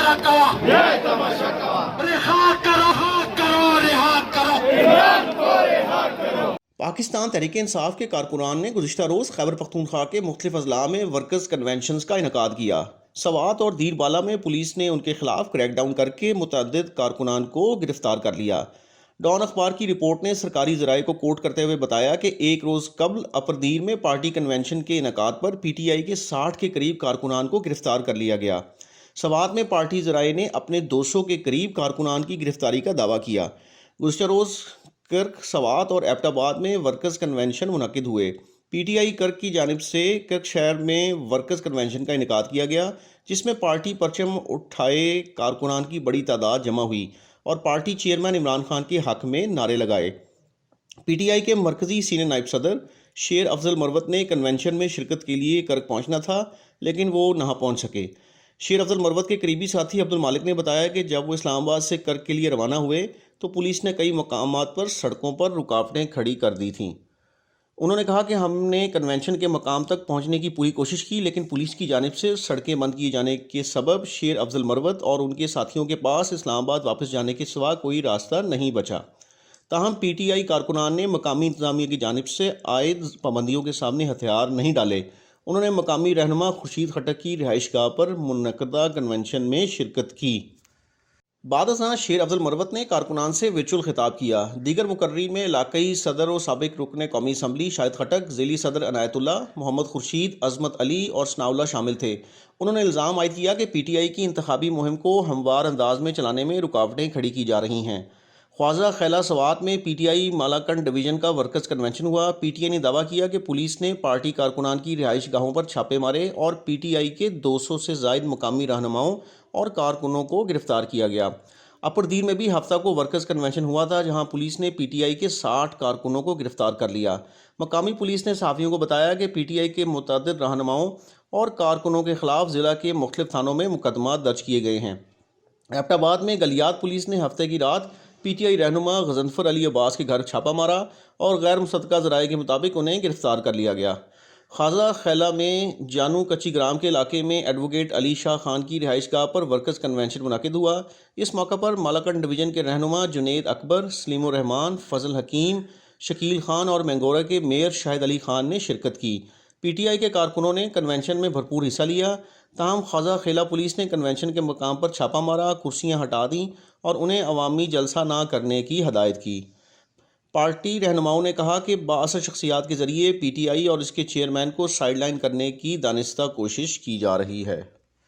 कवा, रिहा करो, पाकिस्तान तहरीक इंसाफ के कारकुनान ने गुज़िश्ता रोज़ खैबर पख्तूनख्वा के मुख्तलिफ अजला में वर्कर्स कन्वेंशन का इनकाद किया। सवात और दीरबाला में पुलिस ने उनके खिलाफ क्रैकडाउन करके मुतअद्दिद कारकुनान को गिरफ्तार कर लिया। डॉन अखबार की रिपोर्ट ने सरकारी ज़राए को कोट करते हुए बताया कि एक रोज़ कबल अपरदीर में पार्टी कन्वेंशन के इनकाद पर PTI के 60 के करीब कारकुनान को गिरफ्तार कर लिया गया। सवात में पार्टी ज़राए ने अपने 200 के करीब कारकुनान की गिरफ्तारी का दावा किया। गुज़िश्ता रोज़ कर्क, सवात और एबटाबाद में वर्कर्स कन्वेंशन मुनक़िद हुए। PTI कर्क की जानिब से कर्क शहर में वर्कर्स कन्वेंशन का इनेकाद किया गया, जिसमें पार्टी परचम उठाए कारकुनान की बड़ी तादाद जमा हुई और पार्टी चेयरमैन इमरान खान के हक़ में नारे लगाए। PTI के मरकज़ी सीनियर नायब सदर शेर अफजल मरवत ने कन्वेंशन में शिरकत के लिए कर्क पहुंचना था, लेकिन वो ना पहुंच सके। शेर अफजल मरवत के करीबी साथी अब्दुल मालिक ने बताया कि जब वो इस्लामाबाद से कर्क के लिए रवाना हुए तो पुलिस ने कई मकामात पर सड़कों पर रुकावटें खड़ी कर दी थीं। उन्होंने कहा कि हमने कन्वेंशन के मकाम तक पहुंचने की पूरी कोशिश की, लेकिन पुलिस की जानिब से सड़कें बंद किए जाने के सबब शेर अफजल मरवत और उनके साथियों के पास इस्लामाबाद वापस जाने के सिवा कोई रास्ता नहीं बचा। ताहम PTI कारकुनान ने मकामी इंतजामिया की जानिब से आयद पाबंदियों के सामने हथियार नहीं डाले। उन्होंने मकामी रहनुमा खुर्शीद खटक की रिहाइश गाह पर मुनक़दा कन्वेंशन में शिरकत की। बाद अज़ां शेर अफजल मरवत ने कारकुनान से वर्चुअल खिताब किया। दीगर मुकर्रीन में इलाकई सदर और साबिक रुकन कौमी असम्बली शाहिद खटक, ज़िली सदर अनायतुल्ला, मोहम्मद खुर्शीद, अज़मत अली और सनाउल्लाह शामिल थे। उन्होंने इल्ज़ाम आयद किया कि PTI की इंतखाबी मुहिम को हमवार अंदाज में चलाने में रुकावटें खड़ी की जा रही हैं। ख्वाजा खैला सवात में PTI मालाकंड डिवीज़न का वर्कर्स कन्वेंशन हुआ। PTI ने दावा किया कि पुलिस ने पार्टी कारकुनान की रिहाइश गाहों पर छापे मारे और PTI के 200 से ज़ायद मुकामी रहनुमाओं और कारकुनों को गिरफ्तार किया गया। अपरदीर में भी हफ्ता को वर्कर्स कन्वेंशन हुआ था, जहां पुलिस ने PTI के 60 कारकुनों को गिरफ्तार कर लिया। मकामी पुलिस ने सहाफ़ियों को बताया कि PTI के मुतअद्दिद रहनुमाओं और कारकुनों के खिलाफ ज़िला के मुख्तलिफ थानों में मुकदमा दर्ज किए गए हैं। एबटाबाद में गलियात पुलिस ने हफ्ते की रात PTI रहनुमा गजनफर अली अब्बास के घर छापा मारा और गैर मुसद्दका ज़राए के मुताबिक उन्हें गिरफ्तार कर लिया गया। ख्वाजा खैला में जानू कच्ची ग्राम के इलाके में एडवोकेट अली शाह खान की रिहाइश गाह पर वर्कर्स कन्वेंशन मुनक़िद हुआ। इस मौका पर मालाकंड डिवीज़न के रहनुमा जुनैद अकबर, सलीमुर रहमान, फजल हकीम, शकील खान और मैंगोरा के मेयर शाहिद अली खान ने शिरकत की। PTI के कारकुनों ने कन्वेंशन में भरपूर हिस्सा लिया। ताहम ख्वाजा खैला पुलिस ने कन्वेंशन के मकाम पर छापा मारा, कुर्सियाँ हटा दी और उन्हें अवामी जलसा ना करने की हदायत की। पार्टी रहनुमाओं ने कहा कि बाअसर शख्सियात के ज़रिए PTI और इसके चेयरमैन को साइडलाइन करने की दानिस्ता कोशिश की जा रही है।